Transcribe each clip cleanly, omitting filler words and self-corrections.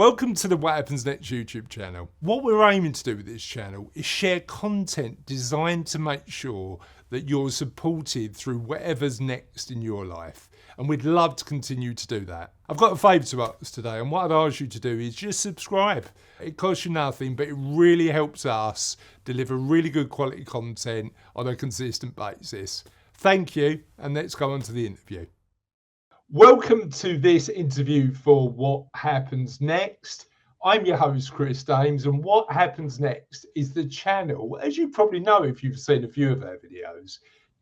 Welcome to the What Happens Next YouTube channel. What we're aiming to do with this channel is share content designed to make sure that you're supported through whatever's next in your life. And we'd love to continue to do that. I've got a favour to ask today, and what I'd ask you to do is just subscribe. It costs you nothing, but it really helps us deliver really good quality content on a consistent basis. Thank you, and let's go on to the interview. Welcome to this interview for What Happens Next. I'm your host, Chris Dames, and What Happens Next is the channel, as you probably know if you've seen a few of our videos,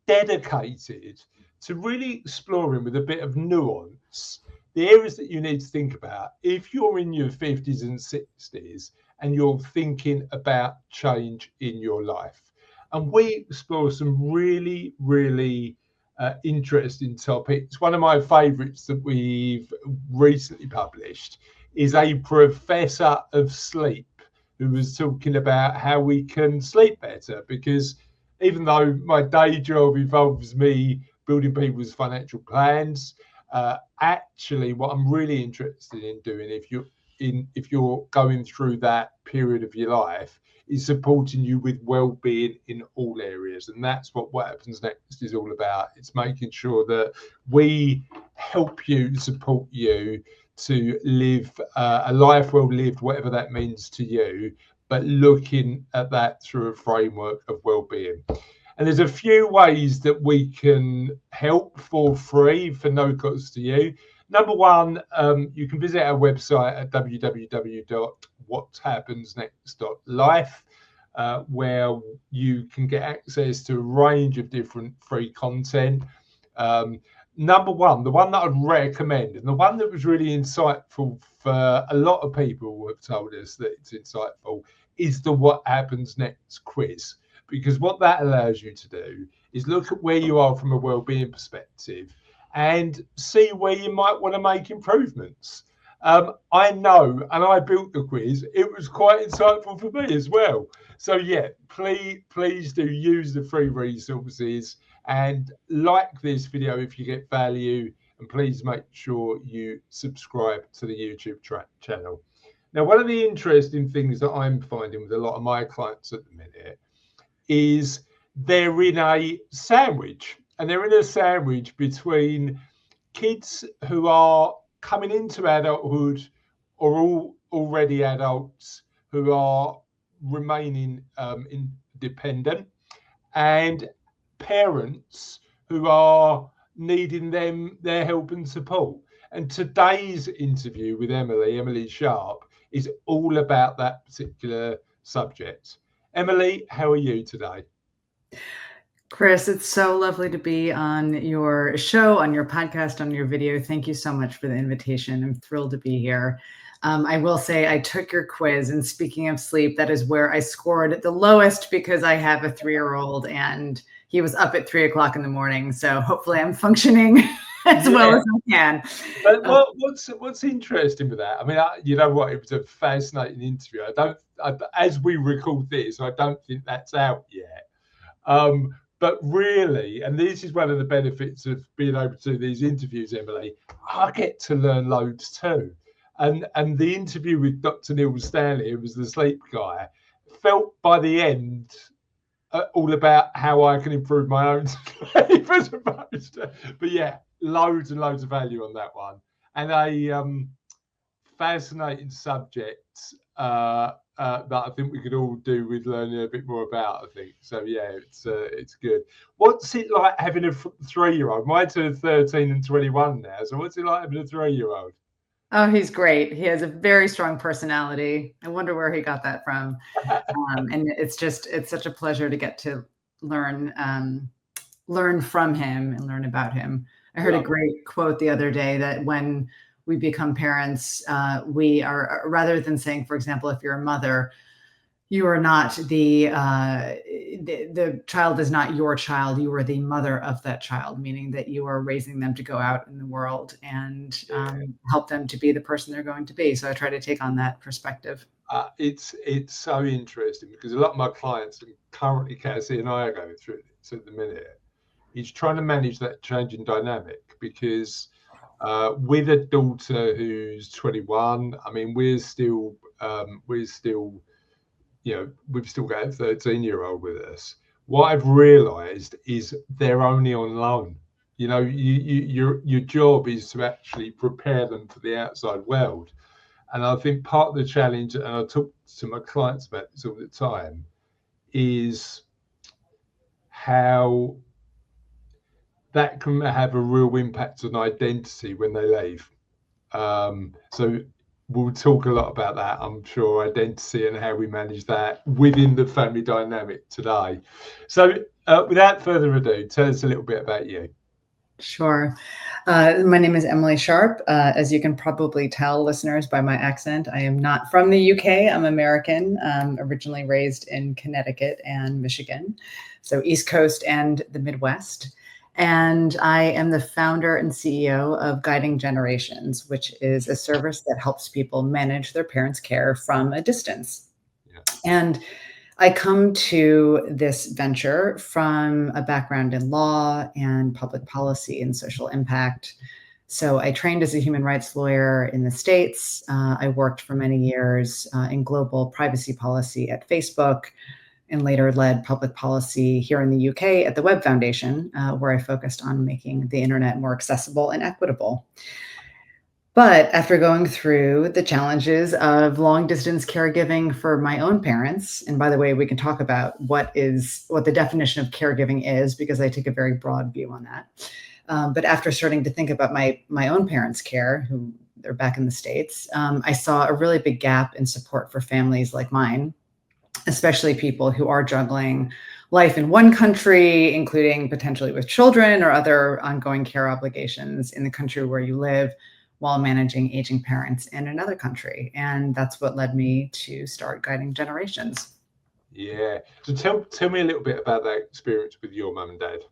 dedicated to really exploring with a bit of nuance the areas that you need to think about if you're in your 50s and 60s and you're thinking about change in your life. And we explore some really interesting topics. One of my favorites that we've recently published is a professor of sleep who was talking about how we can sleep better, because even though my day job involves me building people's financial plans, actually what I'm really interested in doing if you're going through that period of your life is supporting you with well-being in all areas. And that's what Happens Next is all about. It's making sure that we help you, support you to live a life well lived, whatever that means to you, but looking at that through a framework of well-being. And there's a few ways that we can help for free, for no cost to you. Number one, you can visit our website at www.whathappensnext.life, where you can get access to a range of different free content. Number one, the one that I'd recommend, and the one that was really insightful for a lot of people who have told us that it's insightful, is the What Happens Next quiz. Because what that allows you to do is look at where you are from a well-being perspective and see where you might want to make improvements. I know, and I built the quiz, it was quite insightful for me as well. So yeah, please do use the free resources and like this video if you get value, and please make sure you subscribe to the YouTube channel. Now, one of the interesting things that I'm finding with a lot of my clients at the minute is they're in a sandwich, and they're in a sandwich between kids who are coming into adulthood or already adults who are remaining independent, and parents who are needing their help and support. And today's interview with Emily Sharp, is all about that particular subject. Emily, how are you today? Chris, it's so lovely to be on your show, on your podcast, on your video. Thank you so much for the invitation. I'm thrilled to be here. I will say I took your quiz, and speaking of sleep, that is where I scored the lowest because I have a 3-year-old and he was up at 3 o'clock in the morning. So hopefully I'm functioning as well as I can. But what's interesting with that? I mean, you know what? It was a fascinating interview. As we record this, I don't think that's out yet. But really, and this is one of the benefits of being able to do these interviews, Emily, I get to learn loads too. And the interview with Dr. Neil Stanley, who was the sleep guy, felt by the end all about how I can improve my own sleep as opposed to, but yeah, loads and loads of value on that one. And a fascinating subject that I think we could all do with learning a bit more about, I think. So yeah, it's good. What's it like having a 3-year-old? Mine's 13 and 21 now. So what's it like having a 3-year-old? Oh, he's great. He has a very strong personality. I wonder where he got that from. And it's such a pleasure to get to learn from him and learn about him. I heard a great quote the other day that when we become parents, we are, rather than saying, for example, if you're a mother, you are not the child is not your child. You are the mother of that child, meaning that you are raising them to go out in the world and help them to be the person they're going to be. So I try to take on that perspective. It's so interesting because a lot of my clients, and currently Cassie and I are going through this at the minute, is trying to manage that changing dynamic, because with a daughter who's 21. I mean, we've still we've still got a 13-year-old with us. What I've realised is they're only on loan. Your job is to actually prepare them for the outside world. And I think part of the challenge, and I talk to my clients about this all the time, is how that can have a real impact on identity when they leave. So we'll talk a lot about that, I'm sure, identity and how we manage that within the family dynamic today. So without further ado, tell us a little bit about you. Sure. My name is Emily Sharp. As you can probably tell, listeners, by my accent, I am not from the UK. I'm American, originally raised in Connecticut and Michigan, so East Coast and the Midwest. And I am the founder and CEO of Guiding Generations, which is a service that helps people manage their parents' care from a distance. Yeah. And I come to this venture from a background in law and public policy and social impact. So I trained as a human rights lawyer in the States. I worked for many years in global privacy policy at Facebook, and later led public policy here in the UK at the Web Foundation, where I focused on making the internet more accessible and equitable. But after going through the challenges of long distance caregiving for my own parents, and by the way, we can talk about what the definition of caregiving is, because I take a very broad view on that. But after starting to think about my own parents' care, who they're back in the States, I saw a really big gap in support for families like mine, especially people who are juggling life in one country, including potentially with children or other ongoing care obligations in the country where you live, while managing aging parents in another country. And that's what led me to start Guiding Generations. Yeah. So tell me a little bit about that experience with your mum and dad.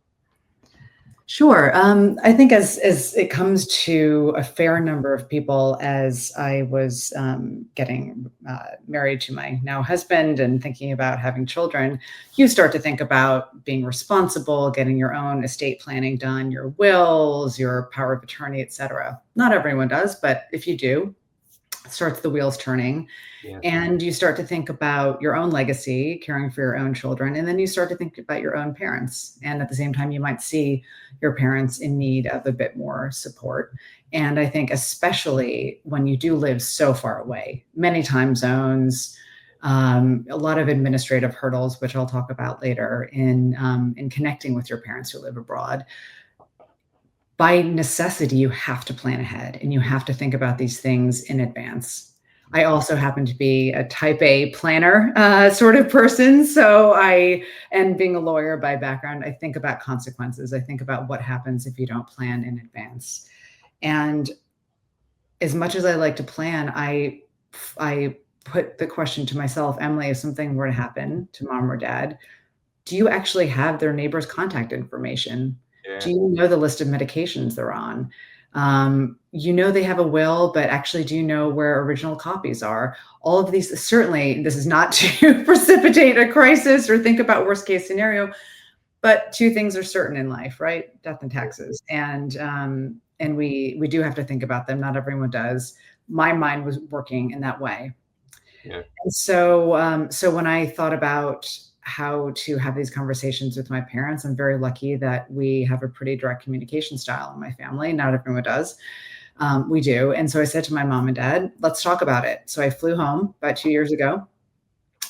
Sure. I think as it comes to a fair number of people, as I was getting married to my now husband and thinking about having children, you start to think about being responsible, getting your own estate planning done, your wills, your power of attorney, et cetera. Not everyone does, but if you do, it starts the wheels turning. Yeah. And you start to think about your own legacy, caring for your own children, and then you start to think about your own parents. And at the same time, you might see your parents in need of a bit more support. And I think especially when you do live so far away, many time zones, a lot of administrative hurdles, which I'll talk about later in connecting with your parents who live abroad. By necessity, you have to plan ahead and you have to think about these things in advance. I also happen to be a type A planner sort of person. So and being a lawyer by background, I think about consequences. I think about what happens if you don't plan in advance. And as much as I like to plan, I put the question to myself, Emily, if something were to happen to mom or dad, do you actually have their neighbor's contact information? Yeah. Do you know the list of medications they're on? They have a will, but actually, do you know where original copies are? All of these, certainly, this is not to precipitate a crisis or think about worst case scenario, but two things are certain in life, right? Death and taxes. And we do have to think about them. Not everyone does. My mind was working in that way. Yeah. And so when I thought about how to have these conversations with my parents, I'm very lucky that we have a pretty direct communication style in my family. Not everyone does. We do. And so I said to my mom and dad, let's talk about it. So I flew home about 2 years ago,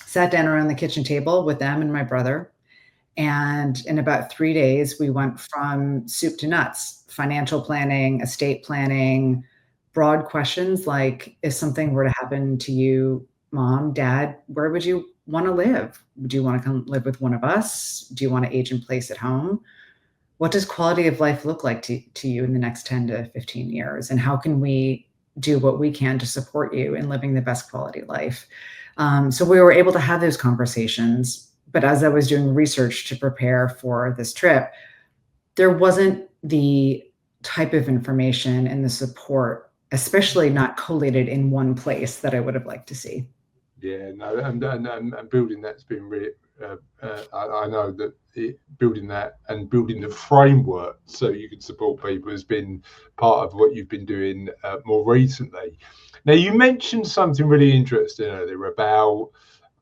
sat down around the kitchen table with them and my brother. And in about 3 days, we went from soup to nuts: financial planning, estate planning, broad questions like, if something were to happen to you, mom, dad, where would you want to live? Do you want to come live with one of us? Do you want to age in place at home? What does quality of life look like to you in the next 10 to 15 years? And how can we do what we can to support you in living the best quality life? So we were able to have those conversations. But as I was doing research to prepare for this trip, there wasn't the type of information and the support, especially not collated in one place, that I would have liked to see. Yeah, no, and building that's been really, I know that building that and building the framework so you can support people has been part of what you've been doing more recently. Now, you mentioned something really interesting earlier about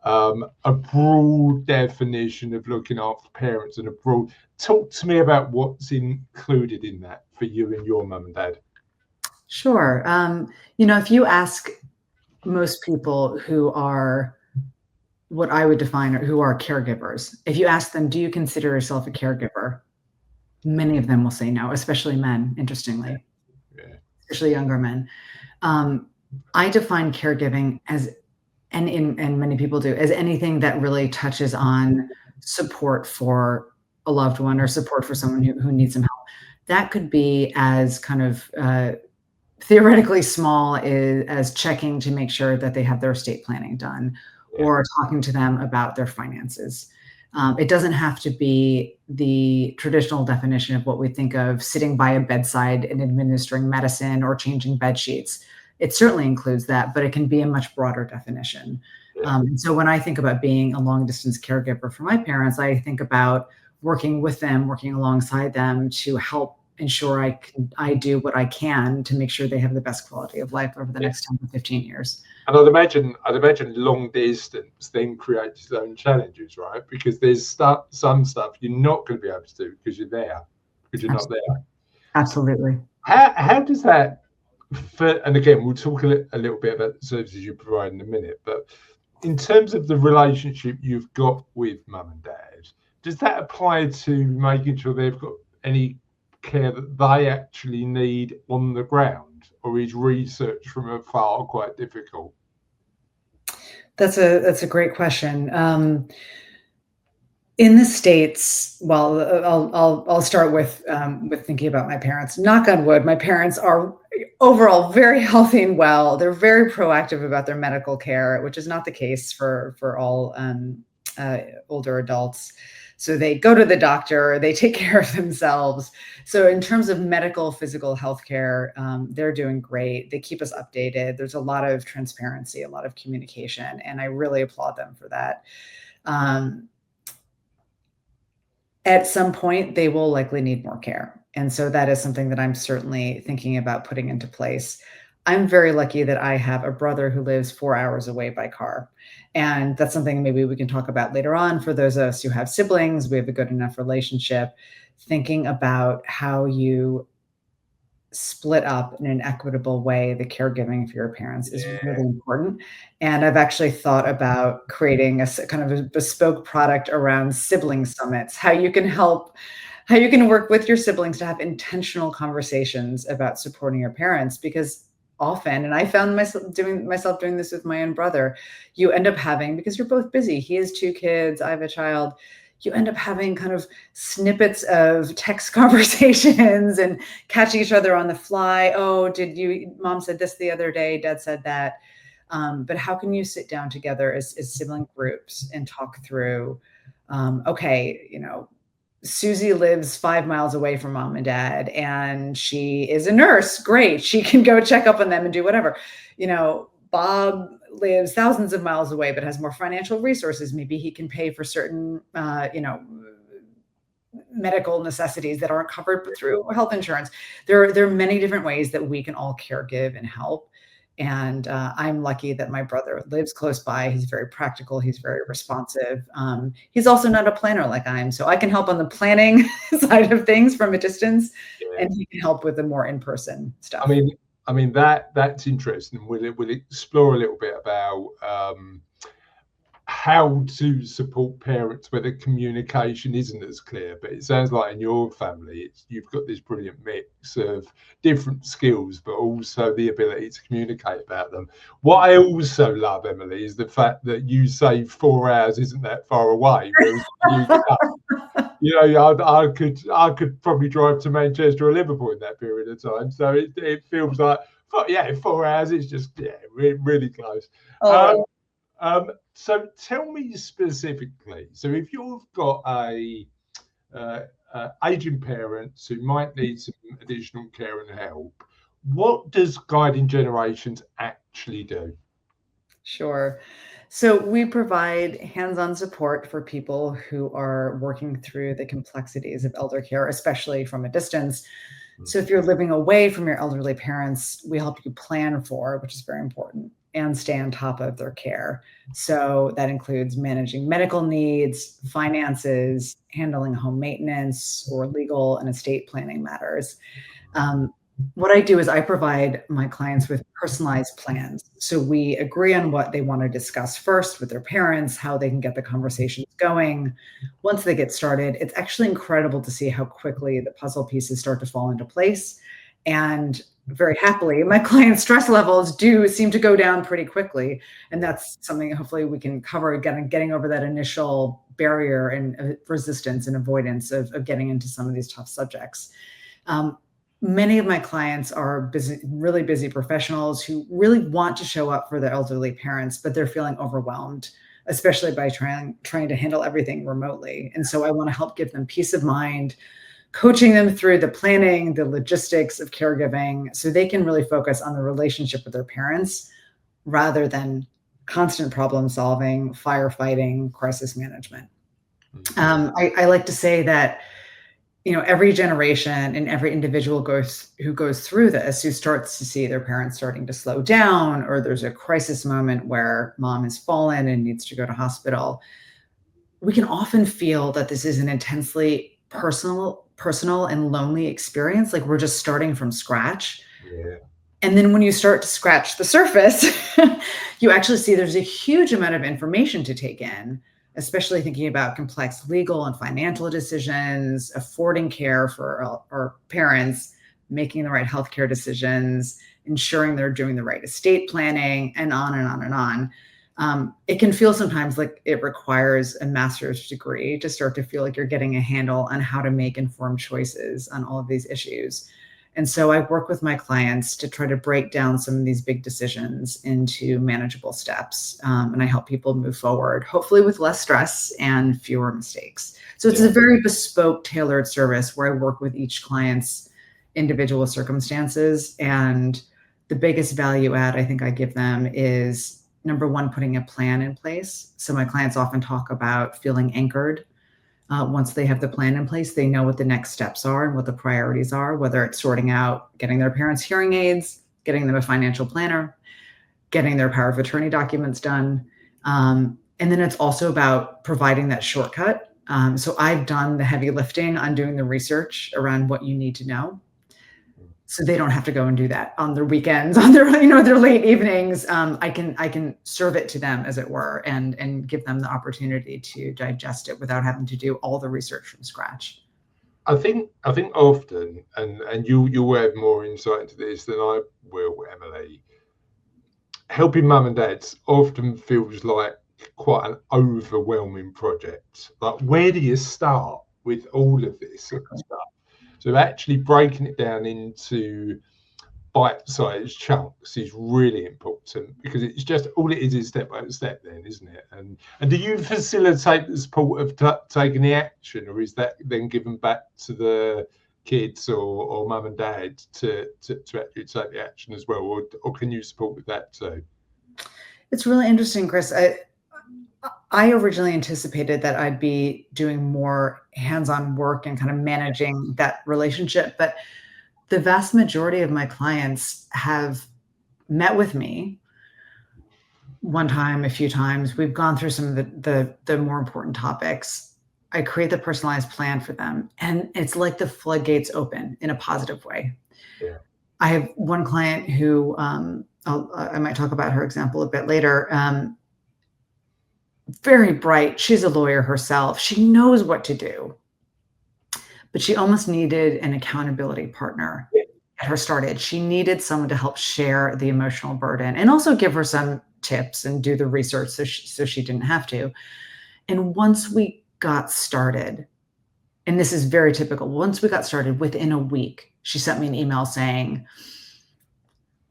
a broad definition of looking after parents and a broad. Talk to me about what's included in that for you and your mum and dad. Sure. If you ask most people who are what I would define or who are caregivers, if you ask them, do you consider yourself a caregiver? Many of them will say no, especially men, interestingly, especially younger men. I define caregiving as, and many people do, as anything that really touches on support for a loved one or support for someone who needs some help. That could be as kind of theoretically small as checking to make sure that they have their estate planning done, or talking to them about their finances. It doesn't have to be the traditional definition of what we think of sitting by a bedside and administering medicine or changing bed sheets. It certainly includes that, but it can be a much broader definition. So when I think about being a long distance caregiver for my parents, I think about working with them, working alongside them to help ensure I do what I can to make sure they have the best quality of life over the next 10 to 15 years. And I'd imagine long distance then creates its own challenges, right? Because there's some stuff you're not going to be able to do because you're there, because you're not there. Absolutely. How does that fit? And again, we'll talk a little bit about the services you provide in a minute, but in terms of the relationship you've got with mum and dad, does that apply to making sure they've got any care that they actually need on the ground, or is research from afar quite difficult? That's a great question. In the States, well, I'll start with thinking about my parents. Knock on wood, my parents are overall very healthy and well. They're very proactive about their medical care, which is not the case for all older adults. So they go to the doctor, they take care of themselves. So in terms of medical, physical health care, they're doing great. They keep us updated. There's a lot of transparency, a lot of communication, and I really applaud them for that. At some point, they will likely need more care. And so that is something that I'm certainly thinking about putting into place. I'm very lucky that I have a brother who lives 4 hours away by car. And that's something maybe we can talk about later on. For those of us who have siblings, we have a good enough relationship. Thinking about how you split up in an equitable way the caregiving for your parents is really important. And I've actually thought about creating a kind of a bespoke product around sibling summits, how you can work with your siblings to have intentional conversations about supporting your parents, because often, and I found myself doing this with my own brother, you end up having, because you're both busy, he has 2 kids, I have a child, you end up having kind of snippets of text conversations and catching each other on the fly. Oh, mom said this the other day, dad said that. But how can you sit down together as sibling groups and talk through, okay, Susie lives 5 miles away from mom and dad, and she is a nurse. Great. She can go check up on them and do whatever. Bob lives thousands of miles away, but has more financial resources. Maybe he can pay for certain, medical necessities that aren't covered through health insurance. There are many different ways that we can all caregive and help. And I'm lucky that my brother lives close by. He's very practical. He's very responsive. He's also not a planner like I am. So I can help on the planning side of things from a distance, and he can help with the more in-person stuff. I mean that's interesting. We'll explore a little bit about how to support parents where the communication isn't as clear. But it sounds like in your family, you've got this brilliant mix of different skills, but also the ability to communicate about them. What I also love, Emily, is the fact that you say 4 hours isn't that far away. I could probably drive to Manchester or Liverpool in that period of time. So it feels like, 4 hours is just really close. So tell me specifically. So if you've got aging parents who might need some additional care and help, what does Guiding Generations actually do? Sure. So we provide hands-on support for people who are working through the complexities of elder care, especially from a distance. So if you're living away from your elderly parents, we help you plan for, which is very important, and stay on top of their care. So that includes managing medical needs, finances, handling home maintenance, or legal and estate planning matters. Um, what I do is I provide my clients with personalized plans. So we agree on what they want to discuss first with their parents, how they can get the conversations going. Once they get started, it's actually incredible to see how quickly the puzzle pieces start to fall into place. And very happily, my clients' stress levels do seem to go down pretty quickly. And that's something hopefully we can cover again, getting over that initial barrier and resistance and avoidance of getting into some of these tough subjects. Many of my clients are busy, really busy professionals who really want to show up for their elderly parents, but they're feeling overwhelmed, especially by trying to handle everything remotely. And so I want to help give them peace of mind, coaching them through the planning, the logistics of caregiving, so they can really focus on the relationship with their parents rather than constant problem solving, firefighting, crisis management. I like to say that every generation and every individual who goes through this, who starts to see their parents starting to slow down, or there's a crisis moment where mom has fallen and needs to go to hospital, we can often feel that this is an intensely personal and lonely experience. Like we're just starting from scratch. Yeah. And then when you start to scratch the surface, you actually see there's a huge amount of information to take in, especially thinking about complex legal and financial decisions, affording care for our parents, making the right healthcare decisions, ensuring they're doing the right estate planning, and on and on and on. It can feel sometimes like it requires a master's degree to start to feel like you're getting a handle on how to make informed choices on all of these issues. And so I work with my clients to try to break down some of these big decisions into manageable steps. And I help people move forward, hopefully with less stress and fewer mistakes. So it's a very bespoke, tailored service where I work with each client's individual circumstances. And the biggest value add I think I give them is, number one, putting a plan in place. So my clients often talk about feeling anchored. Once they have the plan in place, they know what the next steps are and what the priorities are, whether it's sorting out getting their parents hearing aids, getting them a financial planner, getting their power of attorney documents done. And then it's also about providing that shortcut. So I've done the heavy lifting on doing the research around what you need to know, so they don't have to go and do that on their weekends, on their their late evenings. I can serve it to them, as it were, and give them the opportunity to digest it without having to do all the research from scratch. I think often, and you'll have more insight into this than I will, Emily, helping mum and dads often feels like quite an overwhelming project. Like, where do you start with all of this sort of stuff? So actually breaking it down into bite-sized chunks is really important, because it's just all it is step by step then, isn't it? And do you facilitate the support of taking the action, or is that then given back to the kids or mum and dad to actually take the action as well, or can you support with that too? It's really interesting, Chris. I originally anticipated that I'd be doing more hands-on work and kind of managing that relationship, but the vast majority of my clients have met with me one time, a few times. We've gone through some of the more important topics. I create the personalized plan for them, and it's like the floodgates open in a positive way. Yeah. I have one client who I might talk about her example a bit later. Very bright. She's a lawyer herself. She knows what to do, but she almost needed an accountability partner at her start age. She needed someone to help share the emotional burden and also give her some tips and do the research so she didn't have to. And once we got started, and this is very typical, once we got started, within a week, she sent me an email saying,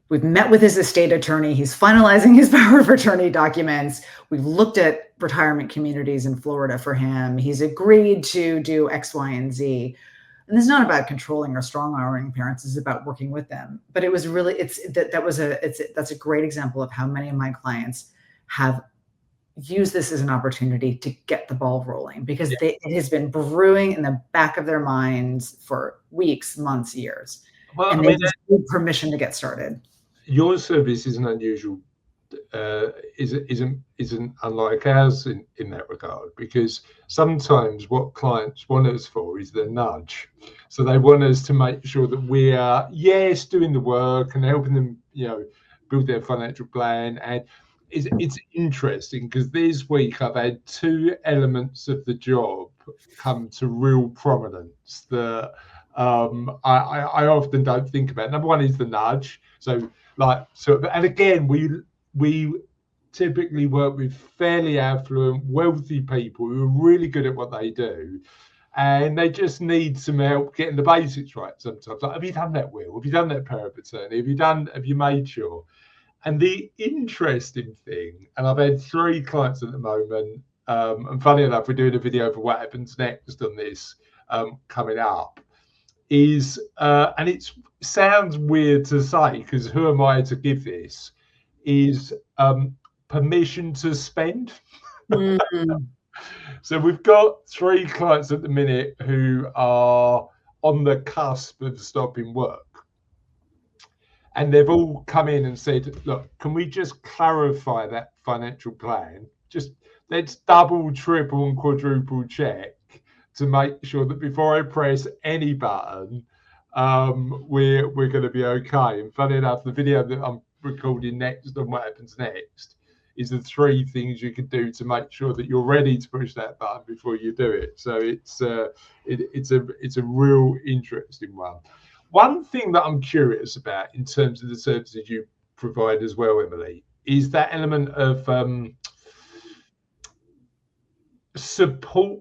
we've met with his estate attorney. He's finalizing his power of attorney documents. We've looked at retirement communities in Florida for him. He's agreed to do X, Y, and Z. And this is not about controlling or strong-arming parents. It's about working with them. But it was really, that's a great example of how many of my clients have used this as an opportunity to get the ball rolling, because it has been brewing in the back of their minds for weeks, months, years. Well, and they just need permission to get started. Your service isn't unusual, isn't unlike ours in that regard, because sometimes what clients want us for is the nudge. So they want us to make sure that we are, yes, doing the work and helping them, build their financial plan. And it's interesting because this week I've had two elements of the job come to real prominence that I often don't think about. Number one is the nudge. And again, we typically work with fairly affluent, wealthy people who are really good at what they do, and they just need some help getting the basics right sometimes. Like, have you done that will? Have you done that power of attorney? Have you made sure? And the interesting thing, and I've had 3 clients at the moment, and funny enough, we're doing a video for what happens next on this coming up, is, and it sounds weird to say, because who am I to give this, is permission to spend. So we've got 3 clients at the minute who are on the cusp of stopping work. And they've all come in and said, look, can we just clarify that financial plan? Just let's double, triple, and quadruple check to make sure that before I press any button, we're going to be okay. And funny enough, the video that I'm recording next on what happens next is the 3 things you can do to make sure that you're ready to push that button before you do it. So it's a real interesting one. One thing that I'm curious about in terms of the services you provide as well, Emily, is that element of support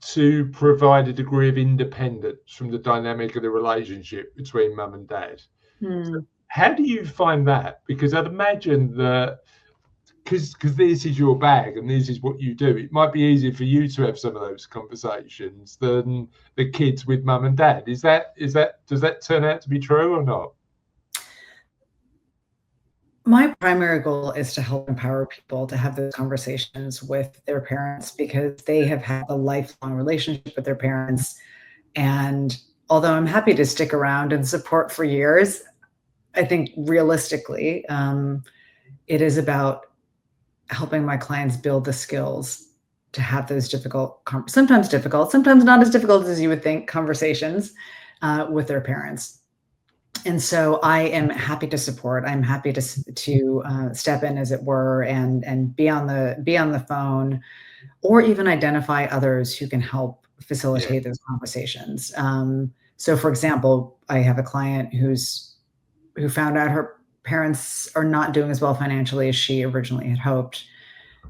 to provide a degree of independence from the dynamic of the relationship between mum and dad. So how do you find that? Because I'd imagine that because this is your bag and this is what you do, it might be easier for you to have some of those conversations than the kids with mum and dad. Does that turn out to be true or not? My primary goal is to help empower people to have those conversations with their parents, because they have had a lifelong relationship with their parents. And although I'm happy to stick around and support for years, I think realistically, it is about helping my clients build the skills to have those sometimes not as difficult as you would think, conversations with their parents. And so I am happy to support. I'm happy to step in, as it were, and be on the phone, or even identify others who can help facilitate those conversations. So, for example, I have a client who found out her parents are not doing as well financially as she originally had hoped.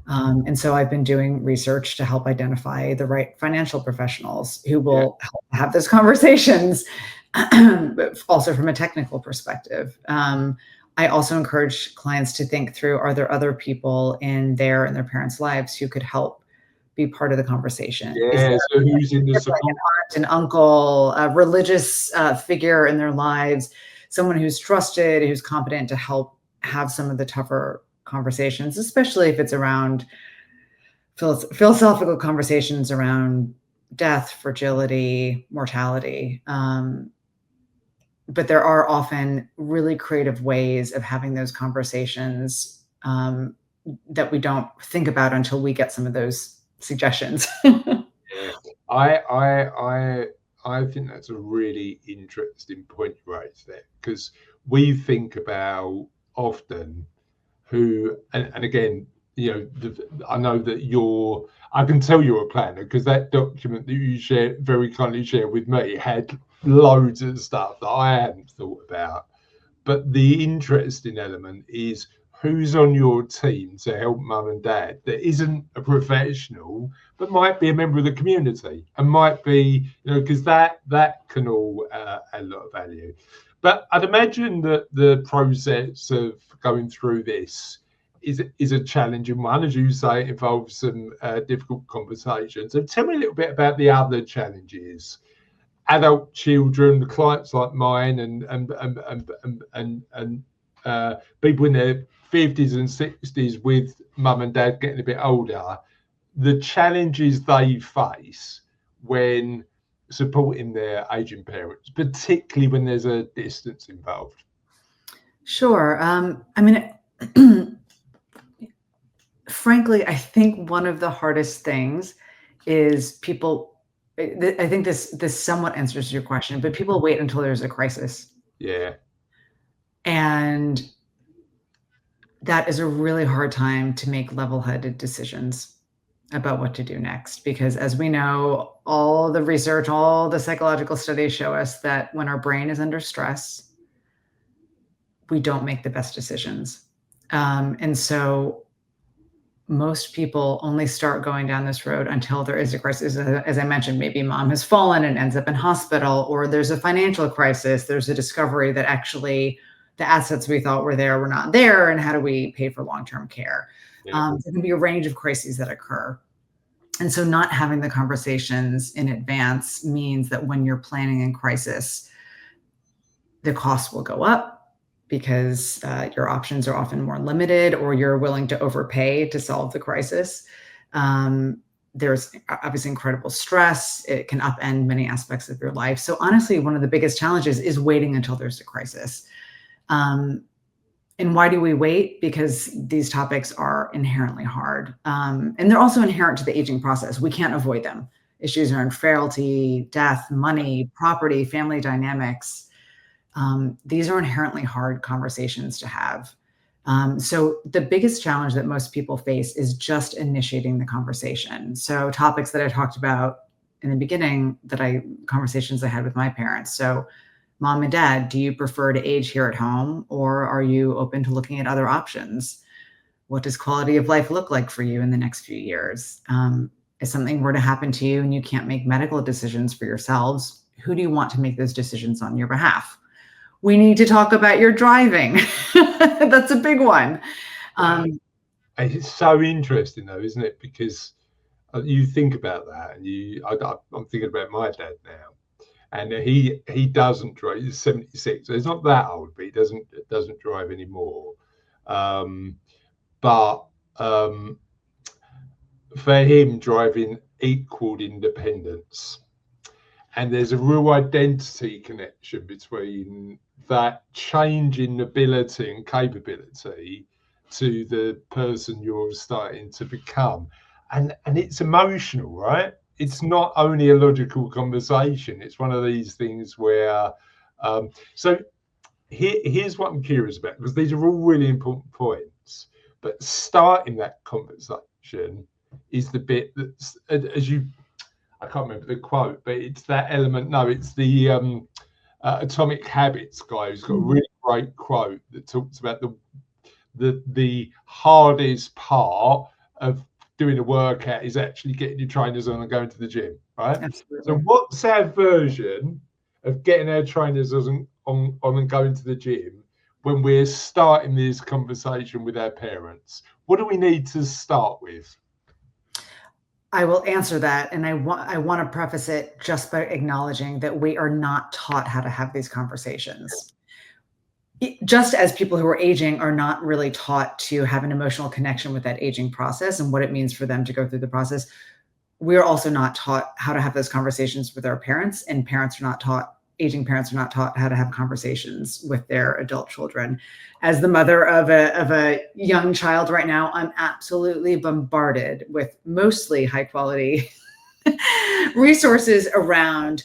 And so I've been doing research to help identify the right financial professionals who will help have those conversations, but also from a technical perspective. I also encourage clients to think through, are there other people in their parents' lives who could help be part of the conversation? Yeah, so who's in the support? Like an aunt, an uncle, a religious figure in their lives, someone who's trusted, who's competent to help have some of the tougher conversations, especially if it's around philosophical conversations around death, fragility, mortality. But there are often really creative ways of having those conversations that we don't think about until we get some of those suggestions. I think that's a really interesting point you raised there, because we think about often who, and again, I know that I can tell you're a planner, because that document that you very kindly shared with me had loads of stuff that I hadn't thought about. But the interesting element is who's on your team to help mum and dad that isn't a professional, but might be a member of the community, and might be, because that can all add a lot of value. But I'd imagine that the process of going through this is a challenging one. As you say, it involves some difficult conversations. So tell me a little bit about the other challenges. Adult children, clients like mine, and people in their 50s and 60s with mum and dad getting a bit older, the challenges they face when supporting their aging parents, particularly when there's a distance involved? Sure. I mean, frankly, I think one of the hardest things is people. I think this somewhat answers your question, but people wait until there's a crisis. Yeah. And that is a really hard time to make level-headed decisions about what to do next. Because as we know, all the research, all the psychological studies show us that when our brain is under stress, we don't make the best decisions. And so most people only start going down this road until there is a crisis. As I mentioned, maybe mom has fallen and ends up in hospital, or there's a financial crisis. There's a discovery that actually the assets we thought were there were not there. And how do we pay for long-term care? Yeah. There can be a range of crises that occur. And so not having the conversations in advance means that when you're planning in crisis, the costs will go up because your options are often more limited, or you're willing to overpay to solve the crisis. There's obviously incredible stress. It can upend many aspects of your life. So honestly, one of the biggest challenges is waiting until there's a crisis. And why do we wait? Because these topics are inherently hard. And they're also inherent to the aging process. We can't avoid them. Issues around frailty, death, money, property, family dynamics. These are inherently hard conversations to have. So the biggest challenge that most people face is just initiating the conversation. So topics that I talked about in the beginning, conversations I had with my parents. So mom and dad, do you prefer to age here at home, or are you open to looking at other options? What does quality of life look like for you in the next few years? If something were to happen to you and you can't make medical decisions for yourselves, who do you want to make those decisions on your behalf? We need to talk about your driving. That's a big one. It's so interesting though, isn't it? Because you think about that, and I'm thinking about my dad now, and he doesn't drive. He's 76, so he's not that old, but he doesn't drive anymore. But for him, driving equaled independence. And there's a real identity connection between that change in ability and capability to the person you're starting to become. And it's emotional, right? It's not only a logical conversation. It's one of these things where, so here's what I'm curious about, because these are all really important points. But starting that conversation is the bit that's, as you, I can't remember the quote, but it's that element. No, it's the Atomic Habits guy who's got a really great quote that talks about the hardest part of doing a workout is actually getting your trainers on and going to the gym, right? Absolutely. So what's our version of getting our trainers on and going to the gym when we're starting this conversation with our parents? What do we need to start with? I will answer that. And I want to preface it just by acknowledging that we are not taught how to have these conversations. Just as people who are aging are not really taught to have an emotional connection with that aging process and what it means for them to go through the process, we're also not taught how to have those conversations with our parents, and aging parents are not taught how to have conversations with their adult children. As the mother of a young child right now, I'm absolutely bombarded with mostly high quality resources around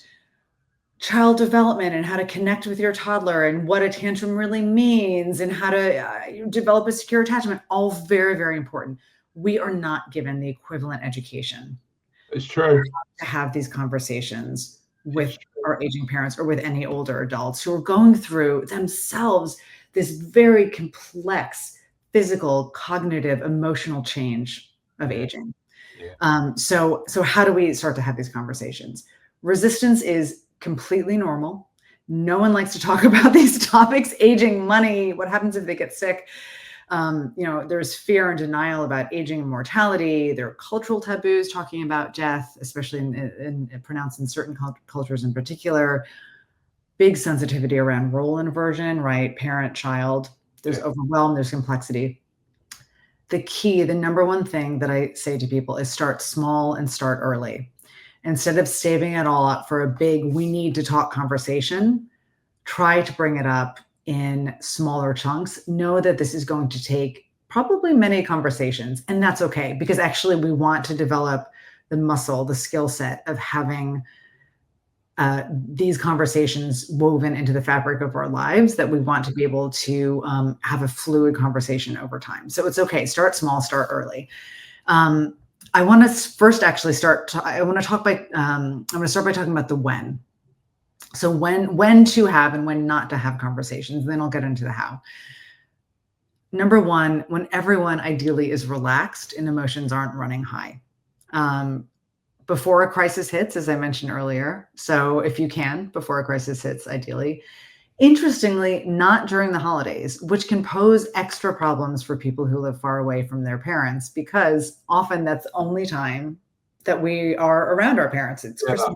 child development and how to connect with your toddler and what a tantrum really means and how to develop a secure attachment. All very, very important. We are not given the equivalent education. It's true. To have these conversations with our aging parents or with any older adults who are going through themselves this very complex physical, cognitive, emotional change of aging. Yeah. So how do we start to have these conversations? Resistance is completely normal. No one likes to talk about these topics: aging, money, what happens if they get sick. There's fear and denial about aging and mortality. There are cultural taboos talking about death, especially in pronounced in certain cultures in particular. Big sensitivity around role inversion, right? Parent, child. there's overwhelm, there's complexity. The key, the number one thing that I say to people is start small and start early. Instead of saving it all up for a big, we need to talk conversation, try to bring it up in smaller chunks. Know that this is going to take probably many conversations, and that's okay, because actually we want to develop the muscle, the skill set of having these conversations woven into the fabric of our lives, that we want to be able to have a fluid conversation over time. So it's okay. Start small, start early. I want to first actually start. I want to talk by. I'm going to start by talking about the when. So when to have and when not to have conversations. Then I'll get into the how. Number one, when everyone ideally is relaxed and emotions aren't running high. Before a crisis hits, as I mentioned earlier. So if you can, before a crisis hits, ideally. Interestingly, not during the holidays, which can pose extra problems for people who live far away from their parents, because often that's the only time that we are around our parents. It's Christmas,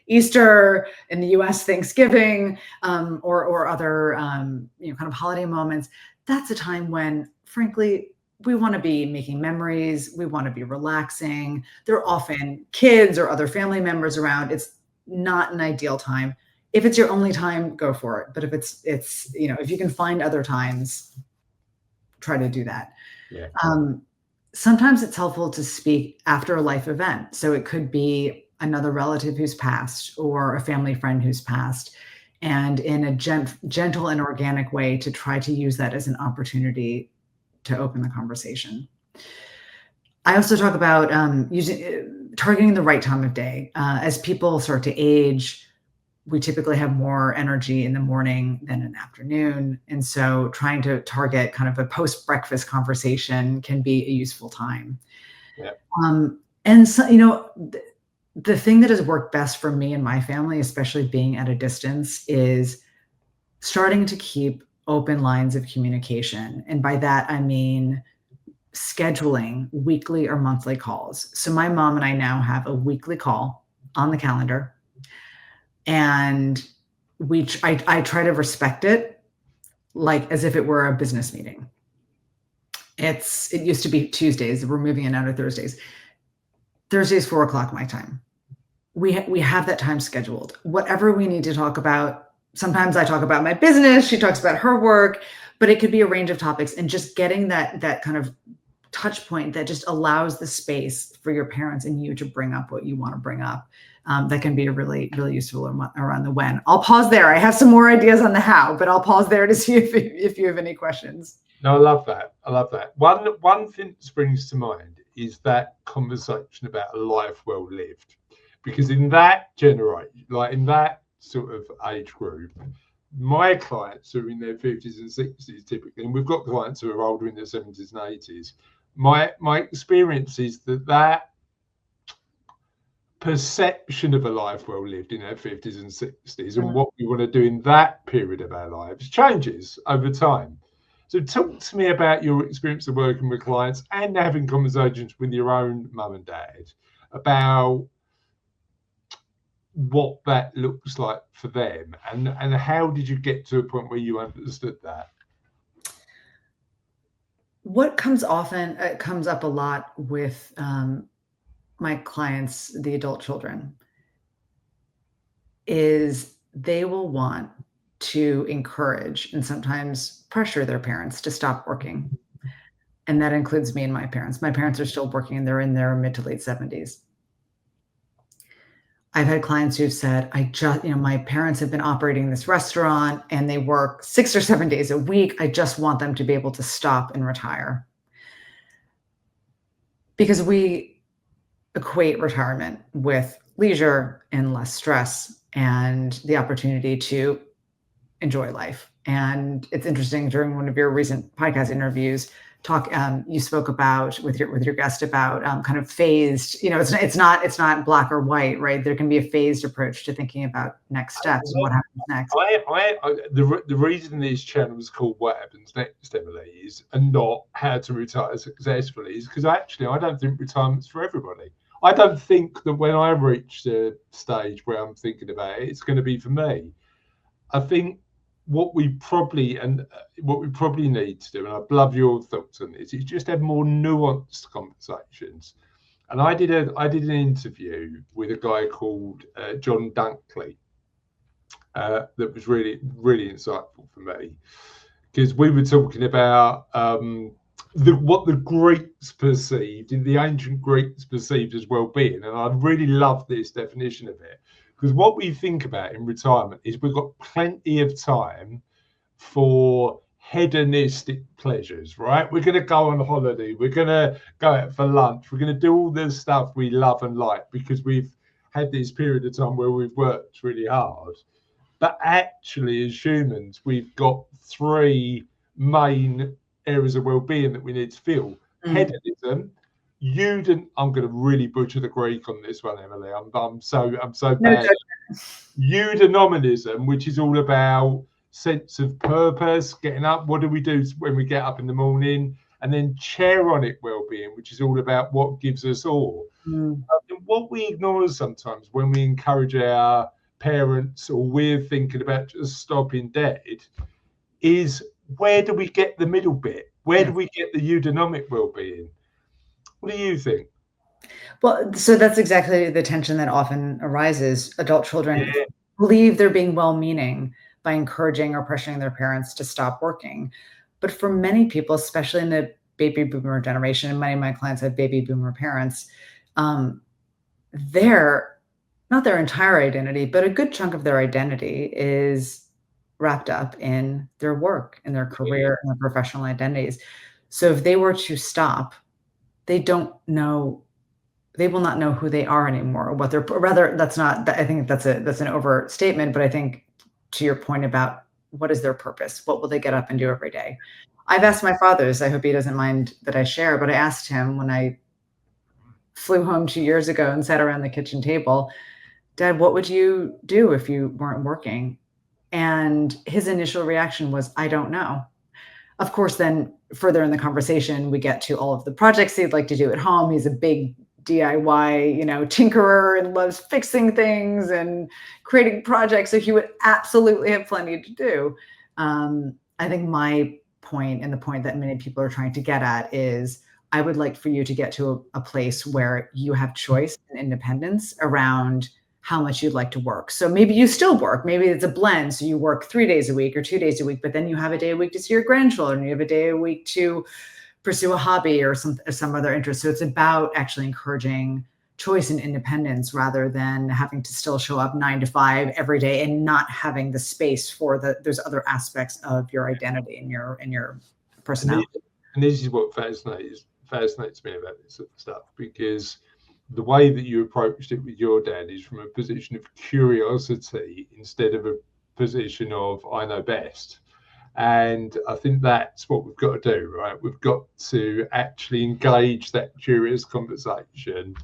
Easter, in the US, Thanksgiving, or other kind of holiday moments. That's a time when, frankly, we want to be making memories. We want to be relaxing. There are often kids or other family members around. It's not an ideal time. If it's your only time, go for it. But if it's if you can find other times, try to do that. Yeah. Sometimes it's helpful to speak after a life event. So it could be another relative who's passed or a family friend who's passed, and in a gentle and organic way to try to use that as an opportunity to open the conversation. I also talk about targeting the right time of day. As people start to age, we typically have more energy in the morning than in the afternoon. And so trying to target kind of a post-breakfast conversation can be a useful time. Yeah. And so, the thing that has worked best for me and my family, especially being at a distance, is starting to keep open lines of communication. And by that, I mean scheduling weekly or monthly calls. So my mom and I now have a weekly call on the calendar, and I try to respect it like as if it were a business meeting. It used to be Tuesdays. We're moving it now to Thursdays. Thursdays, 4:00 my time. We have that time scheduled. Whatever we need to talk about. Sometimes I talk about my business. She talks about her work, but it could be a range of topics, and just getting that kind of touch point that just allows the space for your parents and you to bring up what you want to bring up. That can be a really, really useful around the when. I'll pause there. I have some more ideas on the how, but I'll pause there to see if you have any questions. No, I love that. I love that. One thing that springs to mind is that conversation about a life well lived, because in that generation, like in that sort of age group, my clients are in their 50s and 60s typically, and we've got clients who are older in their 70s and 80s. My experience is that perception of a life well lived in our 50s and 60s and what we want to do in that period of our lives changes over time. So talk to me about your experience of working with clients and having conversations with your own mum and dad about what that looks like for them, and how did you get to a point where you understood that? What comes up a lot with my clients, the adult children, is they will want to encourage and sometimes pressure their parents to stop working. And that includes me and my parents. My parents are still working, and they're in their mid to late 70s. I've had clients who've said, my parents have been operating this restaurant and they work 6 or 7 days a week. I just want them to be able to stop and retire. Because we equate retirement with leisure and less stress and the opportunity to enjoy life. And it's interesting, during one of your recent podcast interviews, you spoke about with your guest about kind of phased. It's not black or white, right? There can be a phased approach to thinking about next steps and what happens next. The reason these channels called What Happens Next, Emily, is and not How to Retire Successfully, is because actually I don't think retirement's for everybody. I don't think that when I reach the stage where I'm thinking about it, it's going to be for me. I think what we probably need to do, and I'd love your thoughts on this, is just have more nuanced conversations. And I did an interview with a guy called John Dunkley that was really, really insightful for me, because we were talking about what the Greeks perceived, the ancient Greeks perceived as well-being. And I really love this definition of it, because what we think about in retirement is we've got plenty of time for hedonistic pleasures, right? We're going to go on holiday, we're going to go out for lunch, we're going to do all the stuff we love and like because we've had this period of time where we've worked really hard. But actually, as humans, we've got three main areas of well-being that we need to feel. Hedonism, I'm going to really butcher the Greek on this one, Emily. I'm so bad. Eudaimonism, which is all about sense of purpose, getting up. What do we do when we get up in the morning? And then chaironic well-being, which is all about what gives us awe. What we ignore sometimes when we encourage our parents, or we're thinking about just stopping dead, is where do we get the middle bit? Where do we get the eudaimotic well-being? What do you think? Well, so that's exactly the tension that often arises. Adult children believe they're being well-meaning by encouraging or pressuring their parents to stop working. But for many people, especially in the baby boomer generation, and many of my clients have baby boomer parents, not their entire identity, but a good chunk of their identity is wrapped up in their work and their career and their professional identities. So if they were to stop, they will not know who they are anymore. I think that's an overstatement, but I think to your point about what is their purpose? What will they get up and do every day? I've asked my father this. I hope he doesn't mind that I share, but I asked him when I flew home 2 years ago and sat around the kitchen table, Dad, what would you do if you weren't working? And his initial reaction was, I don't know. Of course, then further in the conversation, we get to all of the projects he'd like to do at home. He's a big DIY, tinkerer, and loves fixing things and creating projects. So he would absolutely have plenty to do. I think my point, and the point that many people are trying to get at, is I would like for you to get to a place where you have choice and independence around how much you'd like to work. So maybe you still work. Maybe it's a blend. So you work 3 days a week or 2 days a week, but then you have a day a week to see your grandchildren. You have a day a week to pursue a hobby or some other interest. So it's about actually encouraging choice and independence rather than having to still show up 9 to 5 every day and not having the space for those other aspects of your identity and your personality. And this is what fascinates me about this stuff, because the way that you approached it with your dad is from a position of curiosity instead of a position of I know best. And I think that's what we've got to do, right? We've got to actually engage that curious conversation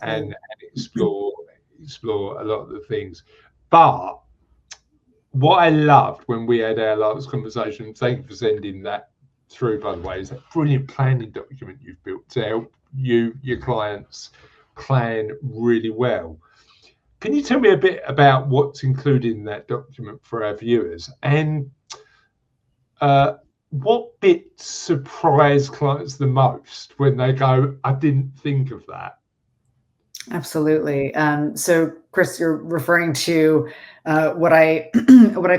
and explore a lot of the things. But what I loved when we had our last conversation, thank you for sending that through, by the way, is that brilliant planning document you've built to help your clients plan really well. Can you tell me a bit about what's included in that document for our viewers, and what bits surprise clients the most when they go, I didn't think of that? Absolutely. So Chris, you're referring to what I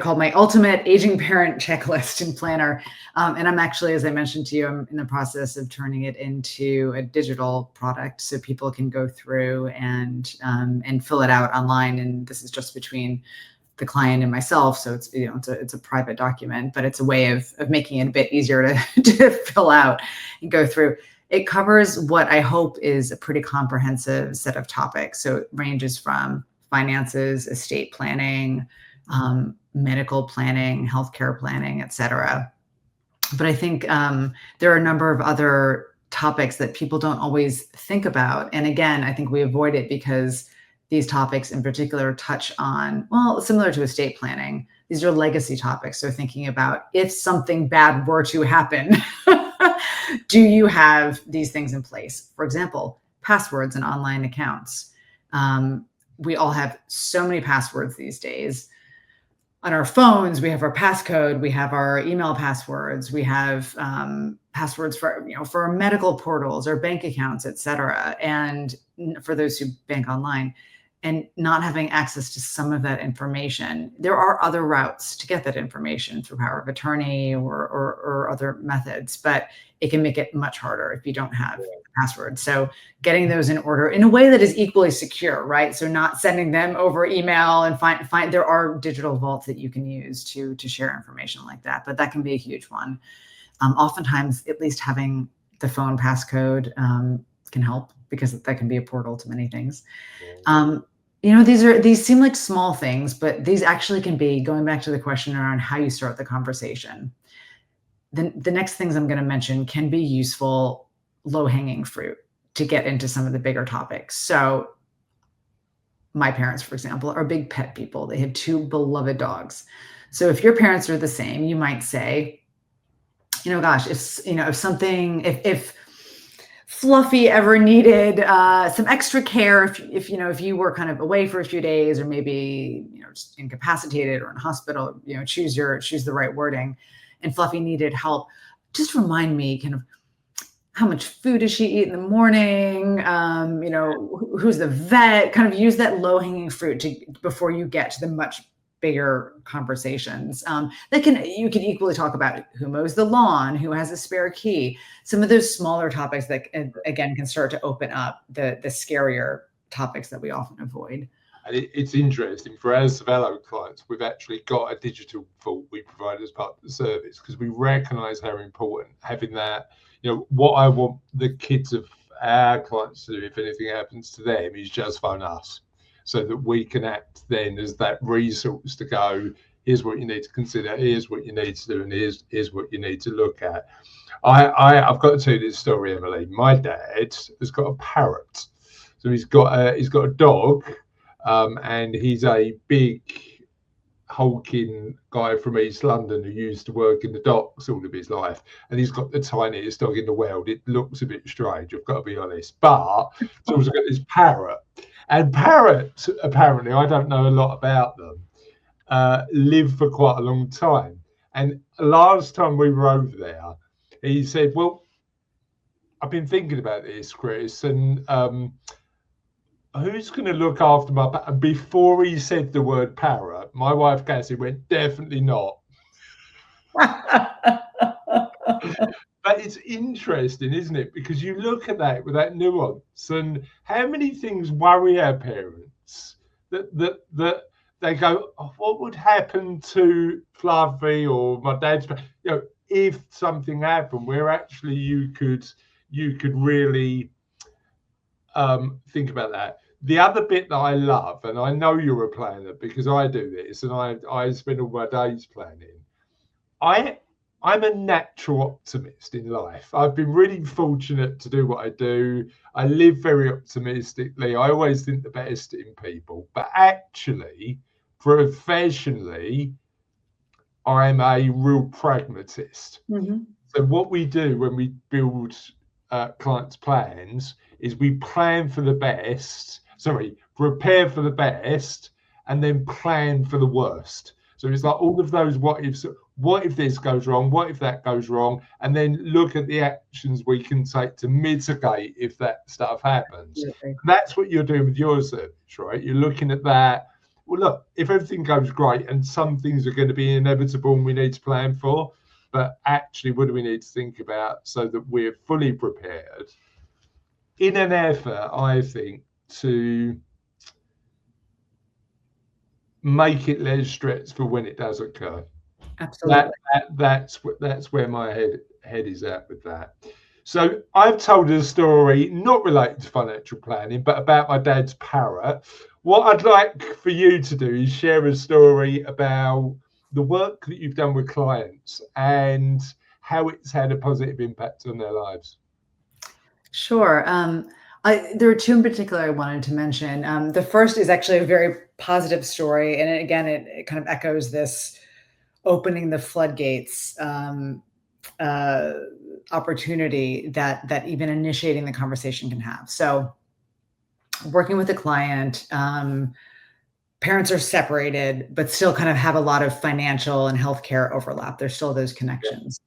call my ultimate aging parent checklist and planner. And I'm actually, as I mentioned to you, I'm in the process of turning it into a digital product so people can go through and fill it out online. And this is just between the client and myself. So it's a private document, but it's a way of making it a bit easier to fill out and go through. It covers what I hope is a pretty comprehensive set of topics. So it ranges from finances, estate planning, medical planning, healthcare planning, et cetera. But I think there are a number of other topics that people don't always think about. And again, I think we avoid it because these topics in particular touch on, well, similar to estate planning, these are legacy topics. So thinking about if something bad were to happen, do you have these things in place? For example, passwords and online accounts. We all have so many passwords these days. on our phones, we have our passcode, we have our email passwords, we have passwords for, for our medical portals, our bank accounts, et cetera. And for those who bank online, and not having access to some of that information, there are other routes to get that information through power of attorney or other methods, but it can make it much harder if you don't have the password. So getting those in order in a way that is equally secure, right? So not sending them over email, and find there are digital vaults that you can use to share information like that, but that can be a huge one. Oftentimes, at least having the phone passcode can help, because that can be a portal to many things. These seem like small things, but these actually can be, going back to the question around how you start the conversation. The next things I'm going to mention can be useful, low-hanging fruit to get into some of the bigger topics. So my parents, for example, are big pet people. They have 2 beloved dogs. So if your parents are the same, you might say, gosh, if Fluffy ever needed some extra care, if you were kind of away for a few days, or maybe just incapacitated or in hospital, choose the right wording, and Fluffy needed help, just remind me kind of how much food does she eat in the morning, who's the vet, kind of use that low-hanging fruit before you get to the much bigger conversations. You can equally talk about who mows the lawn, who has a spare key, some of those smaller topics that again can start to open up the scarier topics that we often avoid. And it's interesting, for our Savello clients, we've actually got a digital vault we provide as part of the service, because we recognize how important having that, what I want the kids of our clients to do if anything happens to them is just phone us, so that we can act then as that resource to go, here's what you need to consider, here's what you need to do, and here's what you need to look at. I've got to tell you this story, Emily. My dad has got a parrot. So he's got a dog, and he's a big hulking guy from East London who used to work in the docks all of his life, and he's got the tiniest dog in the world. It looks a bit strange, I've got to be honest, but he's also got this parrot. And parrots, apparently, I don't know a lot about them, live for quite a long time. And last time we were over there, he said, well, I've been thinking about this, Chris, and who's going to look after my parrot? Before he said the word parrot, my wife, Cassie, went, definitely not. But it's interesting, isn't it? Because you look at that with that nuance, and how many things worry our parents that they go, oh, what would happen to Fluffy or my dad's, if something happened, where actually you could really think about that. The other bit that I love, and I know you're a planner because I do this, and I spend all my days planning. I'm a natural optimist in life. I've been really fortunate to do what I do. I live very optimistically. I always think the best in people. But actually, professionally, I'm a real pragmatist. Mm-hmm. So what we do when we build clients' plans is we prepare for the best, and then plan for the worst. So it's like all of those what ifs. What if this goes wrong? What if that goes wrong? And then look at the actions we can take to mitigate if that stuff happens. Yeah. That's what you're doing with your service, right? You're looking at that. Well, look, if everything goes great, and some things are going to be inevitable and we need to plan for, but actually, what do we need to think about so that we're fully prepared in an effort, I think, to make it less stressful when it does occur. Absolutely. That's where my head is at with that. So I've told a story not related to financial planning, but about my dad's parrot. What I'd like for you to do is share a story about the work that you've done with clients and how it's had a positive impact on their lives. Sure. There are 2 in particular I wanted to mention. The first is actually a very positive story. And again, it kind of echoes this opening the floodgates opportunity that even initiating the conversation can have. So working with a client, parents are separated, but still kind of have a lot of financial and healthcare overlap. There's still those connections.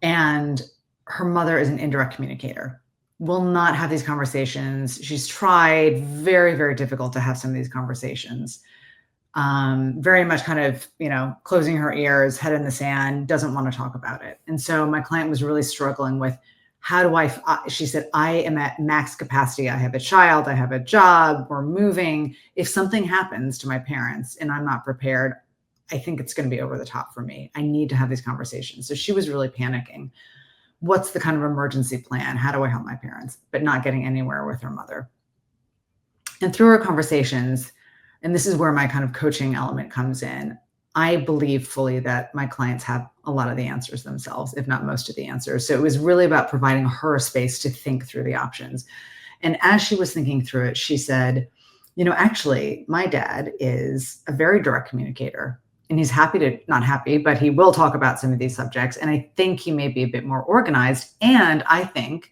And her mother is an indirect communicator, will not have these conversations. She's tried, very, very difficult to have some of these conversations. Very much kind of, closing her ears, head in the sand, doesn't want to talk about it. And so my client was really struggling with, how do she said, I am at max capacity. I have a child, I have a job, we're moving. If something happens to my parents and I'm not prepared, I think it's going to be over the top for me. I need to have these conversations. So she was really panicking. What's the kind of emergency plan? How do I help my parents? But not getting anywhere with her mother. And through our conversations, and this is where my kind of coaching element comes in, I believe fully that my clients have a lot of the answers themselves, if not most of the answers. So it was really about providing her a space to think through the options. And as she was thinking through it, she said, actually, my dad is a very direct communicator, and he's not happy, but he will talk about some of these subjects. And I think he may be a bit more organized. And I think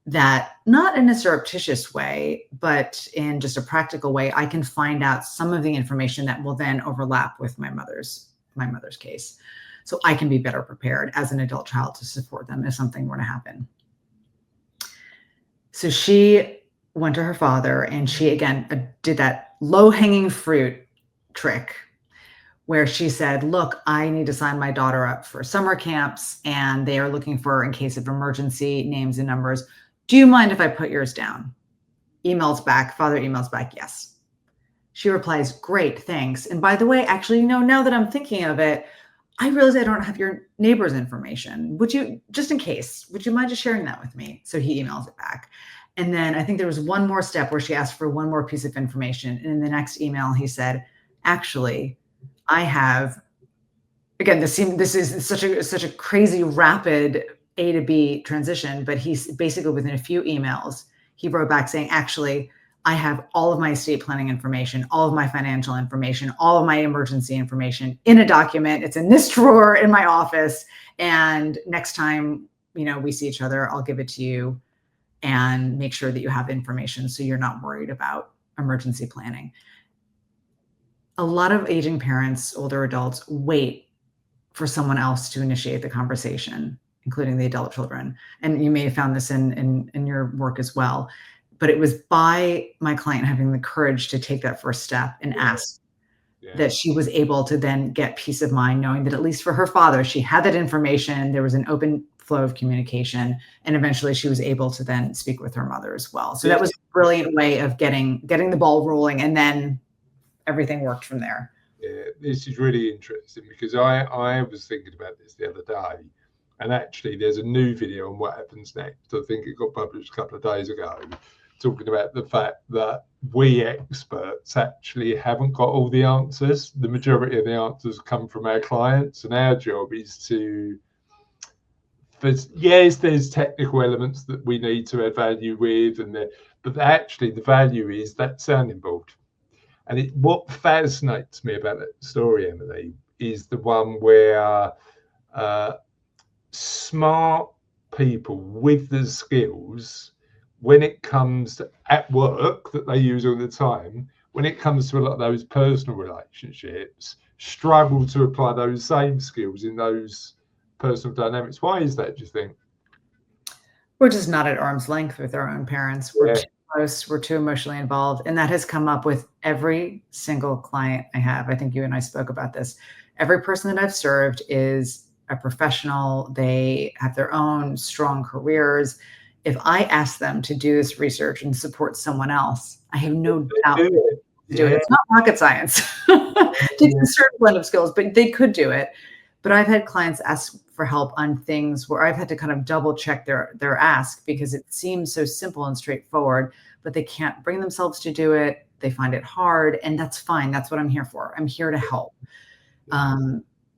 that, not in a surreptitious way, but in just a practical way, I can find out some of the information that will then overlap with my mother's case. So I can be better prepared as an adult child to support them if something were to happen. So she went to her father, and she, again, did that low-hanging fruit trick where she said, look, I need to sign my daughter up for summer camps, and they are looking for, in case of emergency, names and numbers. Do you mind if I put yours down? Emails back, father emails back, yes. She replies, great, thanks. And by the way, actually, now that I'm thinking of it, I realize I don't have your neighbor's information. Would you, just in case, would you mind just sharing that with me? So he emails it back. And then I think there was one more step where she asked for one more piece of information. And in the next email, he said, actually, I have, again, this is such a crazy rapid A to B transition, but he's basically, within a few emails, he wrote back saying, actually, I have all of my estate planning information, all of my financial information, all of my emergency information in a document. It's in this drawer in my office. And next time, we see each other, I'll give it to you and make sure that you have information so you're not worried about emergency planning. A lot of aging parents, older adults, wait for someone else to initiate the conversation, including the adult children. And you may have found this in your work as well. But it was by my client having the courage to take that first step and ask that she was able to then get peace of mind, knowing that at least for her father, she had that information. There was an open flow of communication, and eventually she was able to then speak with her mother as well. So that was a brilliant way of getting the ball rolling, and then everything worked from there. Yeah, this is really interesting, because I was thinking about this the other day, and actually there's a new video on what happens next. I think it got published a couple of days ago, talking about the fact that we experts actually haven't got all the answers. The majority of the answers come from our clients, and our job is to, yes, there's technical elements that we need to add value with, but actually the value is that sounding board. And what fascinates me about that story, Emily, is the one where smart people with the skills, when it comes to at work that they use all the time, when it comes to a lot of those personal relationships, struggle to apply those same skills in those personal dynamics. Why is that, do you think? We're just not at arm's length with our own parents. We're too close. We're too emotionally involved. And that has come up with every single client I have. I think you and I spoke about this. Every person that I've served is a professional. They have their own strong careers. If I ask them to do this research and support someone else, I have no doubt to do it. It's not rocket science. Takes a certain blend of skills, but they could do it. But I've had clients ask for help on things where I've had to kind of double check their ask, because it seems so simple and straightforward, but they can't bring themselves to do it. They find it hard, and that's fine. That's what I'm here for. I'm here to help.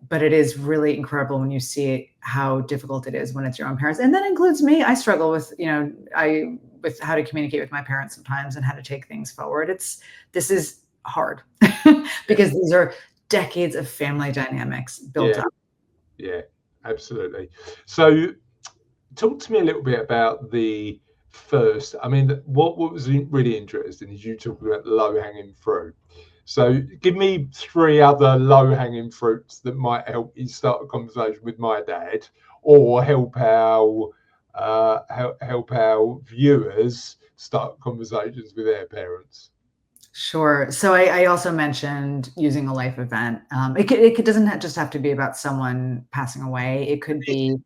But it is really incredible when you see how difficult it is when it's your own parents. And that includes me. I struggle with, with how to communicate with my parents sometimes and how to take things forward. This is hard because these are decades of family dynamics built up. Yeah, absolutely. So talk to me a little bit about the first, what was really interesting is you talked about the low hanging fruit. So give me 3 other low-hanging fruits that might help you start a conversation with my dad, or help our viewers start conversations with their parents. Sure. So I also mentioned using a life event. It doesn't just have to be about someone passing away. It could be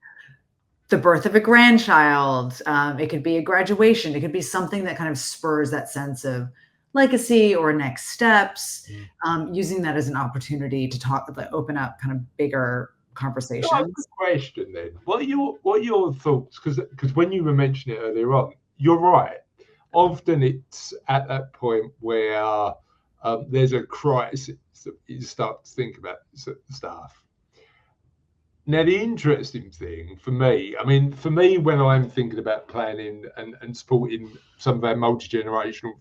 the birth of a grandchild. It could be a graduation. It could be something that kind of spurs that sense of legacy or next steps. Using that as an opportunity to open up kind of bigger conversations. Good question then. What are your thoughts? Because when you were mentioning it earlier on, you're right. Often it's at that point where there's a crisis that you start to think about stuff. Now, the interesting thing for me, when I'm thinking about planning and supporting some of our multi-generational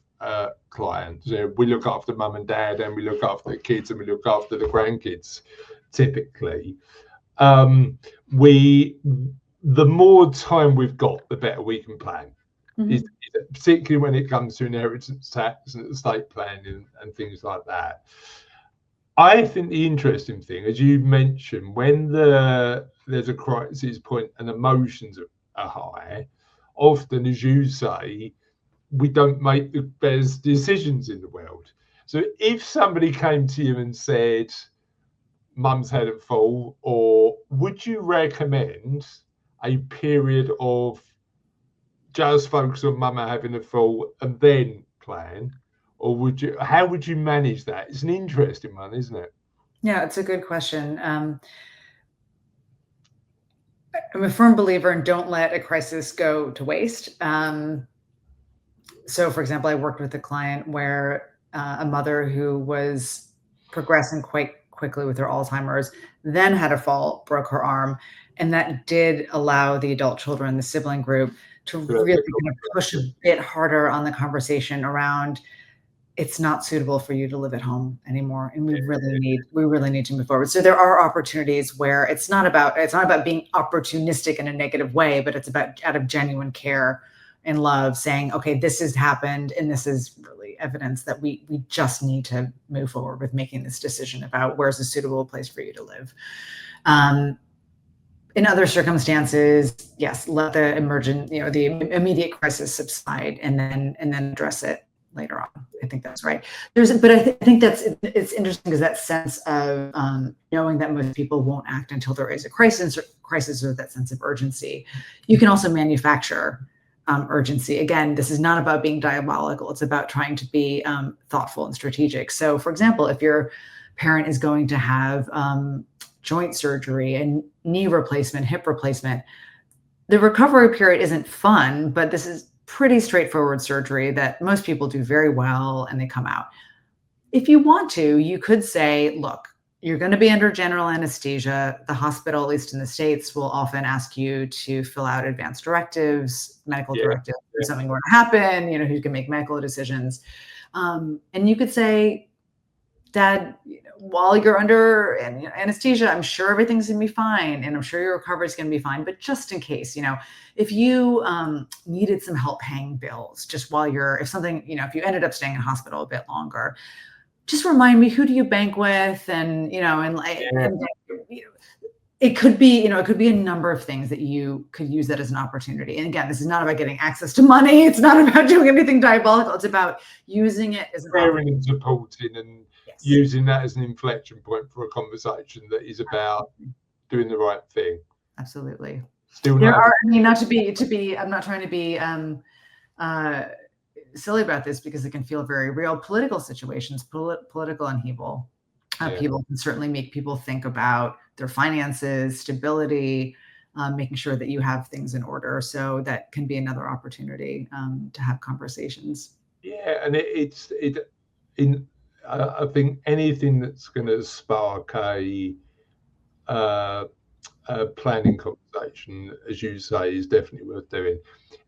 clients, we look after mum and dad, and we look after the kids, and we look after the grandkids, typically. The more time we've got, the better we can plan. Mm-hmm. Particularly when it comes to inheritance tax and estate planning and things like that. I think the interesting thing, as you mentioned, when there's a crisis point and emotions are high, often, as you say, we don't make the best decisions in the world. So if somebody came to you and said, mum's had a fall, or would you recommend a period of just focus on mama having a fall and then plan? Or how would you manage that? It's an interesting one, isn't it? Yeah, it's a good question. I'm a firm believer in don't let a crisis go to waste. So, for example, I worked with a client where a mother who was progressing quite quickly with her Alzheimer's, then had a fall, broke her arm, and that did allow the adult children, the sibling group, to really kind of push a bit harder on the conversation around it's not suitable for you to live at home anymore, and we really need to move forward. So there are opportunities where it's not about being opportunistic in a negative way, but it's about out of genuine care and love saying, okay, this has happened, and this is really evidence that we just need to move forward with making this decision about where's a suitable place for you to live. In other circumstances, yes, let the the immediate crisis subside and then address it later on. I think that's right. But I think it's interesting because that sense of knowing that most people won't act until there is a crisis or that sense of urgency. You can also manufacture urgency. Again, this is not about being diabolical. It's about trying to be thoughtful and strategic. So, for example, if your parent is going to have joint surgery and knee replacement, hip replacement, the recovery period isn't fun, but this is pretty straightforward surgery that most people do very well and they come out. If you want to, you could say, look, you're going to be under general anesthesia. The hospital, at least in the States, will often ask you to fill out advanced directives, medical directives, if something were to happen, who can make medical decisions. And you could say, Dad, while you're under anesthesia, I'm sure everything's going to be fine. And I'm sure your recovery is going to be fine. But just in case, if you needed some help paying bills, just while if you ended up staying in hospital a bit longer, just remind me, who do you bank with? And, it could be a number of things that you could use that as an opportunity. And again, this is not about getting access to money. It's not about doing anything diabolical. It's about using it as an opportunity. And supporting and using that as an inflection point for a conversation that is about doing the right thing. Absolutely. Still I'm not trying to be silly about this because it can feel very real. Political situations, political upheaval can certainly make people think about their finances, stability, making sure that you have things in order. So that can be another opportunity to have conversations. Yeah, and I think anything that's going to spark a planning conversation, as you say, is definitely worth doing.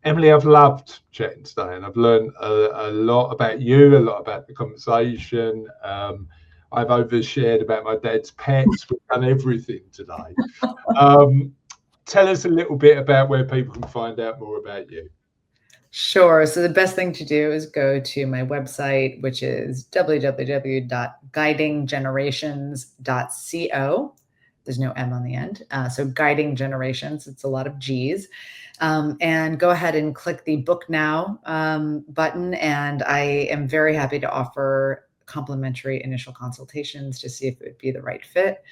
Emily, I've loved chatting today, and I've learned a lot about you, a lot about the conversation. I've overshared about my dad's pets. We've done everything today. Tell us a little bit about where people can find out more about you. Sure. So the best thing to do is go to my website, which is www.guidinggenerations.co. There's no M on the end. So Guiding Generations, it's a lot of G's. And go ahead and click the Book Now button. And I am very happy to offer complimentary initial consultations to see if it would be the right fit.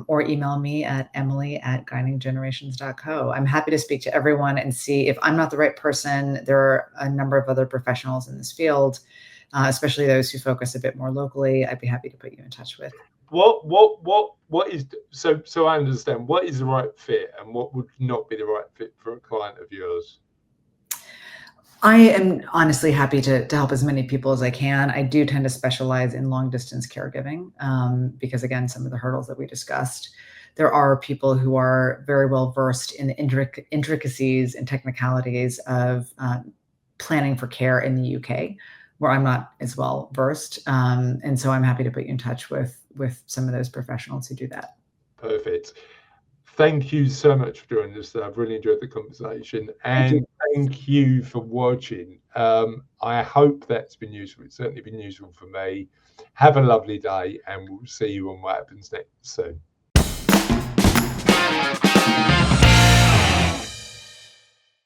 Or email me at emily@guidinggenerations.co. I'm happy to speak to everyone and see if I'm not the right person. There are a number of other professionals in this field, especially those who focus a bit more locally. I'd be happy to put you in touch with. What is, so I understand, what is the right fit and what would not be the right fit for a client of yours? I am honestly happy to help as many people as I can. I do tend to specialize in long distance caregiving because, again, some of the hurdles that we discussed. There are people who are very well versed in the intricacies and technicalities of planning for care in the UK, where I'm not as well versed. And so I'm happy to put you in touch with some of those professionals who do that. Perfect. Thank you so much for joining us. I've really enjoyed the conversation, and thank you for watching. I hope that's been useful. It's certainly been useful for me. Have a lovely day, and we'll see you on What Happens Next soon.